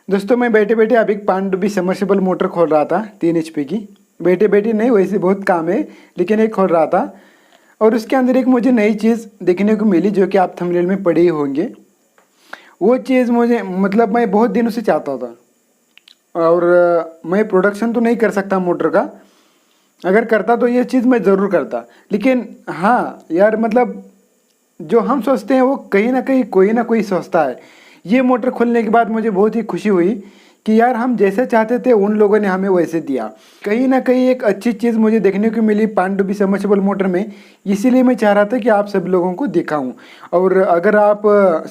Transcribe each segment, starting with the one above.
दोस्तों मैं बैठे बैठे अभी पानडुब्बी सबमर्सिबल मोटर खोल रहा था 3 HP की। बैठे बैठे नहीं, वैसे बहुत काम है लेकिन एक खोल रहा था और उसके अंदर एक मुझे नई चीज़ देखने को मिली जो कि आप थंबनेल में पढ़े ही होंगे। वो चीज़ मुझे मतलब मैं बहुत दिनों से चाहता था और मैं प्रोडक्शन तो नहीं कर सकता मोटर का। अगर करता तो ये चीज़ मैं ज़रूर करता, लेकिन हाँ यार मतलब जो हम सोचते हैं वो कहीं ना कोई सोचता है। ये मोटर खोलने के बाद मुझे बहुत ही खुशी हुई कि यार हम जैसे चाहते थे उन लोगों ने हमें वैसे दिया। कहीं ना कहीं एक अच्छी चीज़ मुझे देखने को मिली पानडुब्बी सबमर्सिबल मोटर में, इसीलिए मैं चाह रहा था कि आप सब लोगों को दिखाऊं। और अगर आप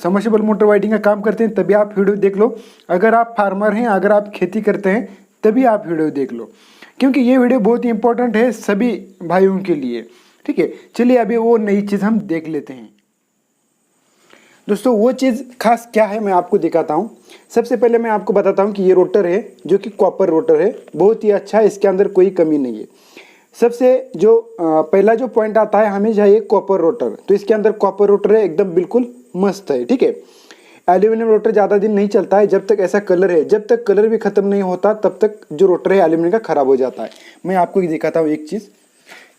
सबमर्सिबल मोटर वाइडिंग का काम करते हैं तभी आप वीडियो देख लो, अगर आप फार्मर हैं, अगर आप खेती करते हैं तभी आप वीडियो देख लो, क्योंकि ये वीडियो बहुत ही इंपॉर्टेंट है सभी भाइयों के लिए। ठीक है, चलिए अभी वो नई चीज़ हम देख लेते हैं। दोस्तों वो चीज़ खास क्या है मैं आपको दिखाता हूँ। सबसे पहले मैं आपको बताता हूँ कि ये रोटर है जो कि कॉपर रोटर है, बहुत ही अच्छा है, इसके अंदर कोई कमी नहीं है। सबसे जो पहला जो पॉइंट आता है हमें चाहिए कॉपर रोटर, तो इसके अंदर कॉपर रोटर है, एकदम बिल्कुल मस्त है। ठीक है, एल्यूमिनियम रोटर ज़्यादा दिन नहीं चलता है, जब तक ऐसा कलर है, जब तक कलर भी ख़त्म नहीं होता तब तक जो रोटर है एल्यूमिनियम का ख़राब हो जाता है। मैं आपको दिखाता हूँ एक चीज़,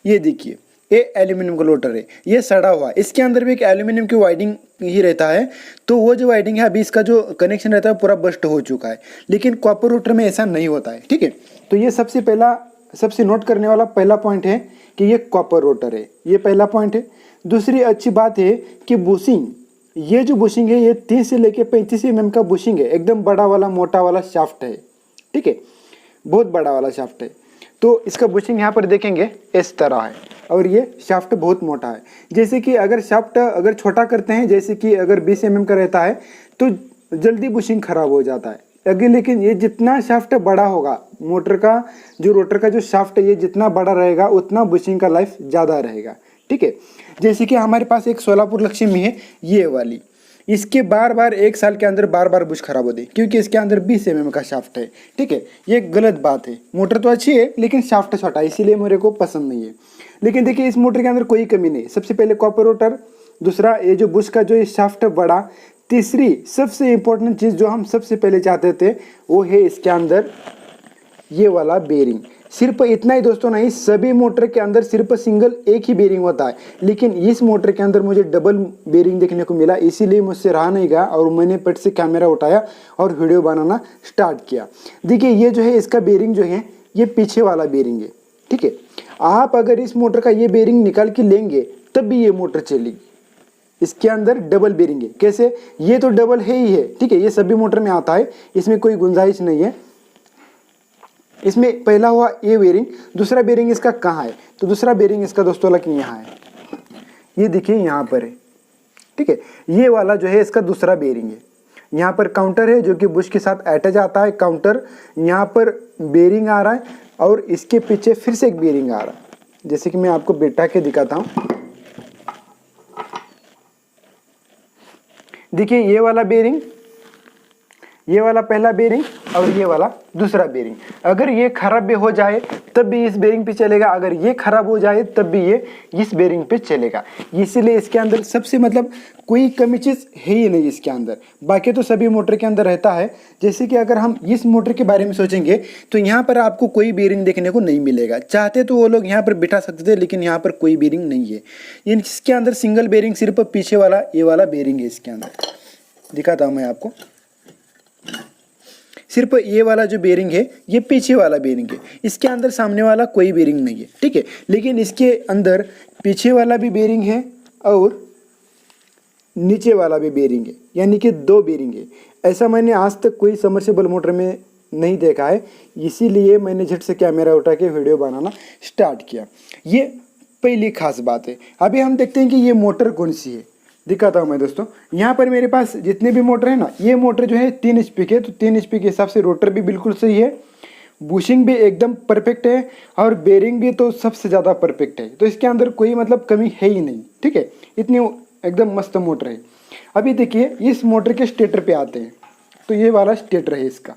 ये देखिए ये एल्यूमिनियम का रोटर है, ये सड़ा हुआ, इसके अंदर भी एक एल्यूमिनियम की वाइडिंग ही रहता है। तो वो जो वाइडिंग है अभी इसका जो कनेक्शन रहता है पूरा बस्ट हो चुका है, लेकिन कॉपर रोटर में ऐसा नहीं होता है। ठीक है, तो ये सबसे नोट करने वाला पहला पॉइंट है कि ये कॉपर रोटर है, ये पहला पॉइंट है। दूसरी अच्छी बात है कि बुशिंग, ये जो बुशिंग है ये 30 से लेके 35 mm का बुशिंग है, एकदम बड़ा वाला मोटा वाला शाफ्ट है। ठीक है, बहुत बड़ा वाला शाफ्ट है। तो इसका बुशिंग यहाँ पर देखेंगे इस तरह है और ये शाफ्ट बहुत मोटा है। जैसे कि अगर शाफ्ट अगर छोटा करते हैं, जैसे कि अगर 20 mm का रहता है तो जल्दी बुशिंग खराब हो जाता है। अगर लेकिन ये जितना शाफ्ट बड़ा होगा मोटर का, जो रोटर का जो शाफ्ट है ये जितना बड़ा रहेगा उतना बुशिंग का लाइफ ज़्यादा रहेगा। ठीक है, जैसे कि हमारे पास एक सोलापुर लक्ष्मी है ये वाली, इसके बार बार 1 साल के अंदर बार बार बुश खराब होती है क्योंकि इसके अंदर 20 mm का शाफ्ट है। ठीक है, ये गलत बात है, मोटर तो अच्छी है लेकिन शाफ्ट छोटा है, इसीलिए मेरे को पसंद नहीं है। लेकिन देखिए इस मोटर के अंदर कोई कमी नहीं। सबसे पहले कॉपर रोटर, दूसरा ये जो बुश का जो ये शाफ्ट बड़ा, तीसरी सबसे इंपॉर्टेंट चीज़ जो हम सबसे पहले चाहते थे वो है इसके अंदर ये वाला बेरिंग। सिर्फ इतना ही दोस्तों नहीं, सभी मोटर के अंदर सिर्फ सिंगल एक ही बेरिंग होता है, लेकिन इस मोटर के अंदर मुझे डबल बेरिंग देखने को मिला, इसीलिए मुझसे रहा नहीं गया और मैंने पट से कैमरा उठाया और वीडियो बनाना स्टार्ट किया। देखिए ये जो है इसका बेरिंग जो है ये पीछे वाला बेरिंग है। ठीक है, आप अगर इस मोटर का ये बेरिंग निकाल के लेंगे तब भी ये मोटर चलेगी। इसके अंदर डबल बेरिंग है, कैसे? ये तो डबल है ही है। ठीक है, ये सभी मोटर में आता है, इसमें कोई गुंजाइश नहीं है। इसमें पहला हुआ ये बेरिंग, दूसरा बेरिंग इसका कहाँ है? तो दूसरा बेरिंग इसका दोस्तों लग यहाँ है, ये देखिए यहाँ पर है। ठीक है, ये वाला जो है इसका दूसरा बेरिंग है। यहाँ पर काउंटर है जो कि बुश के साथ अटैच आता है काउंटर, यहाँ पर बेरिंग आ रहा है और इसके पीछे फिर से एक बेरिंग आ रहा है। जैसे कि मैं आपको बिठा के दिखाता हूँ, देखिए ये वाला बेरिंग, ये वाला पहला बेरिंग और ये वाला दूसरा बेरिंग। अगर ये खराब भी हो जाए तब भी इस बेरिंग पे चलेगा, अगर ये खराब हो जाए तब भी ये इस बेरिंग पे चलेगा। इसीलिए इसके अंदर सबसे मतलब कोई कमी चीज़ है ही नहीं इसके अंदर। बाकी तो सभी मोटर के अंदर रहता है। जैसे कि अगर हम इस मोटर के बारे में सोचेंगे तो यहाँ पर आपको कोई बेरिंग देखने को नहीं मिलेगा। चाहते तो वो लोग यहाँ पर बिठा सकते थे, लेकिन यहाँ पर कोई बेरिंग नहीं है। इसके अंदर सिंगल बेरिंग सिर्फ पीछे वाला ये वाला बेरिंग है। इसके अंदर दिखाता हूँ मैं आपको, सिर्फ ये वाला जो बेरिंग है ये पीछे वाला बेरिंग है, इसके अंदर सामने वाला कोई बेरिंग नहीं है। ठीक है, लेकिन इसके अंदर पीछे वाला भी बेरिंग है और नीचे वाला भी बेरिंग है, यानी कि 2 बेरिंग है। ऐसा मैंने आज तक कोई सबमर्सिबल मोटर में नहीं देखा है, इसीलिए मैंने झट से कैमरा उठा के वीडियो बनाना स्टार्ट किया। ये पहली खास बात है। अभी हम देखते हैं कि ये मोटर कौन सी है, दिखाता हूँ मैं दोस्तों। यहाँ पर मेरे पास जितने भी मोटर है ना, ये मोटर जो है 3 HP के, तो 3 HP के हिसाब से रोटर भी बिल्कुल सही है, बुशिंग भी एकदम परफेक्ट है और बेरिंग भी तो सबसे ज़्यादा परफेक्ट है। तो इसके अंदर कोई मतलब कमी है ही नहीं। ठीक है, इतनी एकदम मस्त मोटर है। अभी देखिए इस मोटर के स्टेटर पे आते हैं, तो ये वाला स्टेटर है इसका।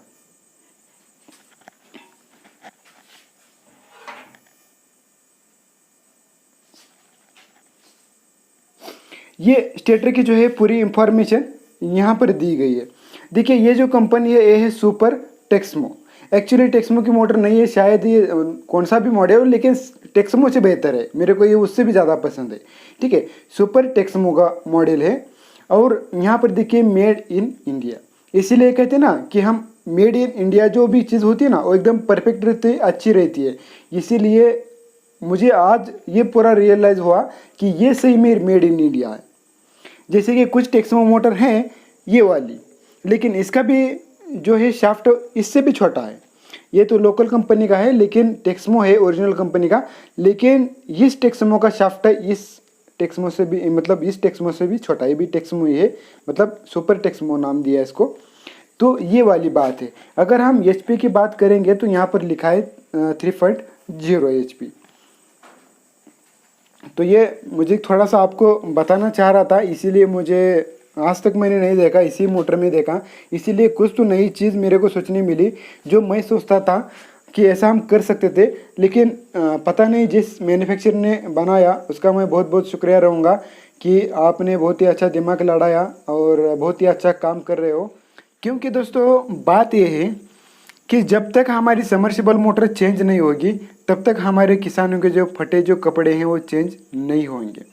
ये स्टेटर की जो है पूरी इंफॉर्मेशन यहाँ पर दी गई है। देखिए ये जो कंपनी है ये है सुपर टेक्समो। एक्चुअली टेक्समो की मोटर नहीं है, शायद ये कौन सा भी मॉडल हो, लेकिन टेक्समो से बेहतर है, मेरे को ये उससे भी ज़्यादा पसंद है। ठीक है, सुपर टेक्समो का मॉडल है। और यहाँ पर देखिए मेड इन इंडिया, इसीलिए कहते हैं ना कि हम मेड इन इंडिया, जो भी चीज़ होती है ना वो एकदम परफेक्ट रहती है, अच्छी रहती है। इसीलिए मुझे आज ये पूरा रियलाइज़ हुआ कि ये सही में मेड इन इंडिया है। जैसे कि कुछ टेक्समो मोटर हैं ये वाली, लेकिन इसका भी जो है शाफ्ट इससे भी छोटा है। ये तो लोकल कंपनी का है, लेकिन टेक्समो है ओरिजिनल कंपनी का, लेकिन इस टेक्समो का शाफ्ट है इस टेक्समो से भी, मतलब इस टेक्समो से भी छोटा। ये भी टेक्समो ही है, मतलब सुपर टेक्समो नाम दिया है इसको। तो ये वाली बात है। अगर हम HP की बात करेंगे तो यहाँ पर लिखा है 3.0 HP। तो ये मुझे थोड़ा सा आपको बताना चाह रहा था, इसीलिए मुझे आज तक मैंने नहीं देखा, इसी मोटर में देखा, इसीलिए कुछ तो नई चीज़ मेरे को सोचने मिली, जो मैं सोचता था कि ऐसा हम कर सकते थे, लेकिन पता नहीं जिस मैन्युफैक्चरर ने बनाया उसका मैं बहुत बहुत शुक्रिया रहूँगा कि आपने बहुत ही अच्छा दिमाग लड़ाया और बहुत ही अच्छा काम कर रहे हो। क्योंकि दोस्तों बात यह है कि जब तक हमारी समर्सिबल मोटर चेंज नहीं होगी तब तक हमारे किसानों के जो फटे जो कपड़े हैं वो चेंज नहीं होंगे।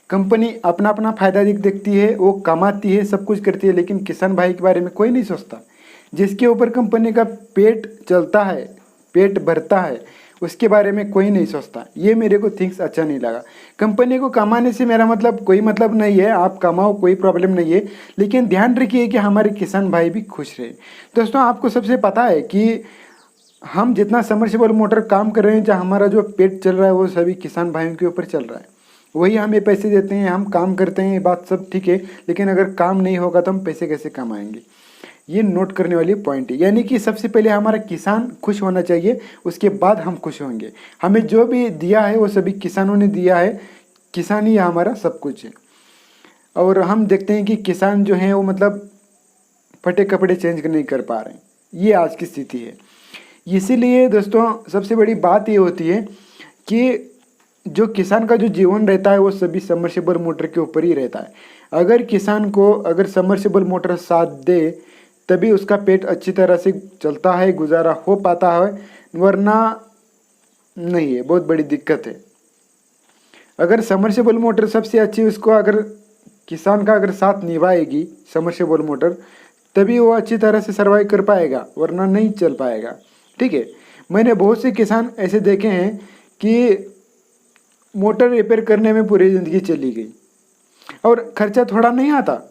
कंपनी अपना अपना फ़ायदा देखती है, वो कमाती है, सब कुछ करती है, लेकिन किसान भाई के बारे में कोई नहीं सोचता। जिसके ऊपर कंपनी का पेट चलता है, पेट भरता है, उसके बारे में कोई नहीं सोचता। ये मेरे को थिंक्स अच्छा नहीं लगा। कंपनी को कमाने से मेरा मतलब कोई मतलब नहीं है, आप कमाओ कोई प्रॉब्लम नहीं है, लेकिन ध्यान रखिए कि हमारे किसान भाई भी खुश रहे। दोस्तों आपको सबसे पता है कि हम जितना समर्सिबल मोटर काम कर रहे हैं, जहाँ हमारा जो पेट चल रहा है वो सभी किसान भाइयों के ऊपर चल रहा है। वही हमें पैसे देते हैं, हम काम करते हैं, ये बात सब ठीक है, लेकिन अगर काम नहीं होगा तो हम पैसे कैसे कमाएंगे? ये नोट करने वाली पॉइंट है। यानी कि सबसे पहले हमारा किसान खुश होना चाहिए, उसके बाद हम खुश होंगे। हमें जो भी दिया है वो सभी किसानों ने दिया है, किसान ही हमारा सब कुछ है। और हम देखते हैं कि किसान जो हैं वो मतलब फटे कपड़े चेंज नहीं कर पा रहे हैं, ये आज की स्थिति है। इसीलिए दोस्तों सबसे बड़ी बात ये होती है कि जो किसान का जो जीवन रहता है वो सभी समर्सिबल मोटर के ऊपर ही रहता है। अगर किसान को अगर समर्सिबल मोटर साथ दे तभी उसका पेट अच्छी तरह से चलता है, गुजारा हो पाता है, वरना नहीं है, बहुत बड़ी दिक्कत है। अगर समर्सिबल मोटर सबसे अच्छी, उसको अगर किसान का अगर साथ निभाएगी समर्सिबल मोटर, तभी वो अच्छी तरह से सर्वाइव कर पाएगा, वरना नहीं चल पाएगा। ठीक है, मैंने बहुत से किसान ऐसे देखे हैं कि मोटर रिपेयर करने में पूरी ज़िंदगी चली गई और खर्चा थोड़ा नहीं आता।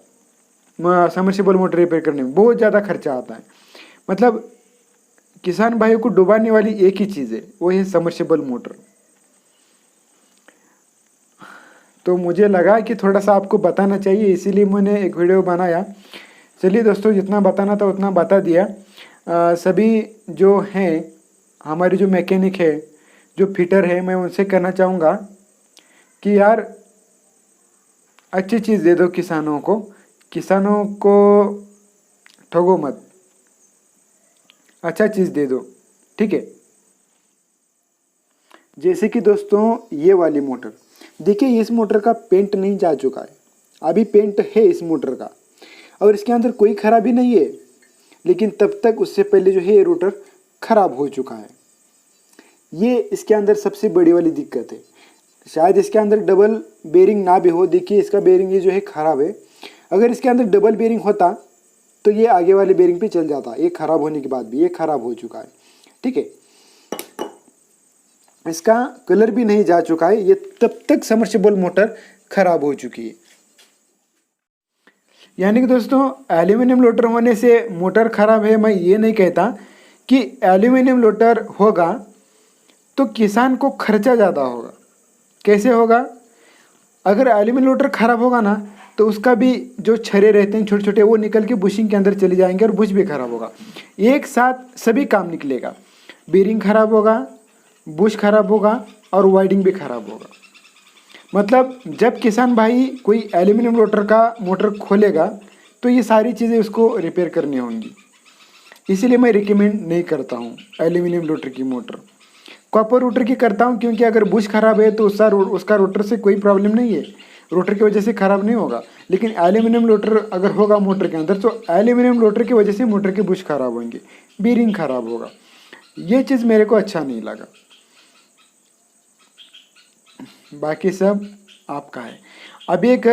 समर्सिबल मोटर रिपेयर करने में बहुत ज़्यादा खर्चा आता है। मतलब किसान भाइयों को डुबाने वाली एक ही चीज़ है, वो है समर्सिबल मोटर। तो मुझे लगा कि थोड़ा सा आपको बताना चाहिए, इसीलिए मैंने एक वीडियो बनाया। चलिए दोस्तों, जितना बताना था उतना बता दिया। सभी जो हैं हमारे जो मैकेनिक है, जो फिटर है, मैं उनसे कहना चाहूँगा कि यार अच्छी चीज़ दे दो किसानों को, किसानों को ठगो मत, अच्छा चीज़ दे दो। ठीक है, जैसे कि दोस्तों ये वाली मोटर देखिए, इस मोटर का पेंट नहीं जा चुका है, अभी पेंट है इस मोटर का और इसके अंदर कोई खराबी नहीं है, लेकिन तब तक उससे पहले जो है ये रोटर खराब हो चुका है। ये इसके अंदर सबसे बड़ी वाली दिक्कत है। शायद इसके अंदर डबल बेरिंग ना भी हो, देखिए इसका बेरिंग ये जो है खराब है। अगर इसके अंदर डबल बेरिंग होता तो ये आगे वाले बेरिंग पे चल जाता। ये खराब होने के बाद भी ये खराब हो चुका है। ठीक है, इसका कलर भी नहीं जा चुका है, ये तब तक समर्सिबल मोटर खराब हो चुकी है। यानी कि दोस्तों एल्यूमिनियम लोटर होने से मोटर खराब है, मैं ये नहीं कहता कि एल्यूमिनियम लोटर होगा तो किसान को खर्चा ज़्यादा होगा। कैसे होगा? अगर एल्यूमिनियम लोटर खराब होगा ना तो उसका भी जो छर्रे रहते हैं छोटे छोटे, वो निकल के बुशिंग के अंदर चले जाएंगे और बुश भी खराब होगा। एक साथ सभी काम निकलेगा, बेरिंग खराब होगा, बुश खराब होगा और वाइडिंग भी खराब होगा। मतलब जब किसान भाई कोई एल्यूमिनियम लोटर का मोटर खोलेगा तो ये सारी चीज़ें उसको रिपेयर करनी होंगी। इसीलिए मैं रिकमेंड नहीं करता हूँ एल्यूमिनियम लोटर की मोटर। कॉपर रोटर की करता हूँ, क्योंकि अगर बुश खराब है तो उसका रोटर से कोई प्रॉब्लम नहीं है, रोटर की वजह से ख़राब नहीं होगा। लेकिन एल्यूमिनियम रोटर अगर होगा मोटर के अंदर तो एल्यूमिनियम रोटर की वजह से मोटर के बुश खराब होंगे, बीरिंग खराब होगा। ये चीज़ मेरे को अच्छा नहीं लगा। बाकी सब आपका है। अभी एक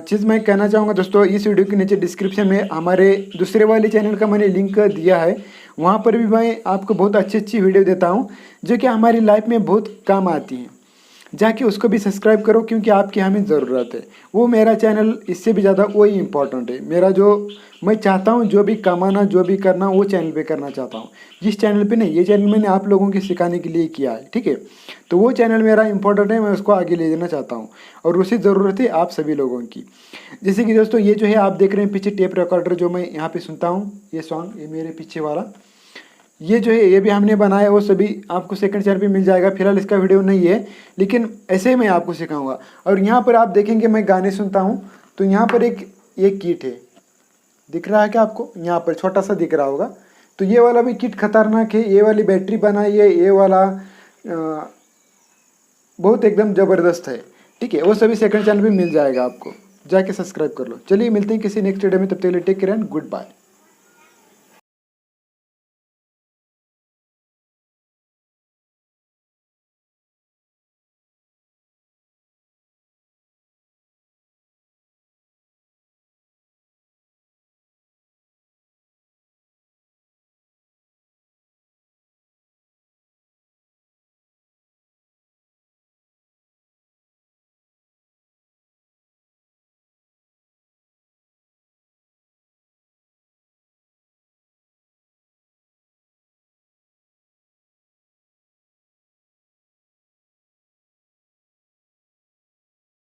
चीज़ मैं कहना चाहूँगा दोस्तों, इस वीडियो के नीचे डिस्क्रिप्शन में हमारे दूसरे वाले चैनल का मैंने लिंक दिया है। वहाँ पर भी मैं आपको बहुत अच्छी अच्छी वीडियो देता हूँ जो कि हमारी लाइफ में बहुत काम आती हैं। जाके उसको भी सब्सक्राइब करो क्योंकि आपकी हमें ज़रूरत है। वो मेरा चैनल इससे भी ज़्यादा वही इम्पोर्टेंट है। मेरा जो मैं चाहता हूँ जो भी कमाना जो भी करना वो चैनल पे करना चाहता हूँ, जिस चैनल पे नहीं, ये चैनल मैंने आप लोगों के सिखाने के लिए किया है, ठीक है। तो वो चैनल मेरा इंपॉर्टेंट है, मैं उसको आगे ले जाना चाहता हूँ और उसी ज़रूरत है आप सभी लोगों की। जैसे कि दोस्तों ये जो है आप देख रहे हैं पीछे टेप रिकॉर्डर जो मैं यहाँ पे सुनता हूँ, ये सॉन्ग ये मेरे पीछे वाला, ये जो है ये भी हमने बनाया, वो सभी आपको सेकंड चैनल पे मिल जाएगा। फिलहाल इसका वीडियो नहीं है लेकिन ऐसे ही मैं आपको सिखाऊंगा। और यहाँ पर आप देखेंगे मैं गाने सुनता हूँ तो यहाँ पर एक ये किट है, दिख रहा है क्या आपको, यहाँ पर छोटा सा दिख रहा होगा। तो ये वाला भी किट खतरनाक है, ये वाली बैटरी बनाई है, ये वाला बहुत एकदम ज़बरदस्त है, ठीक है। वो सभी सेकंड चैनल पे मिल जाएगा, आपको जाके सब्सक्राइब कर लो। चलिए मिलते हैं किसी नेक्स्ट वीडियो में, तब तक के लिए take care and good bye.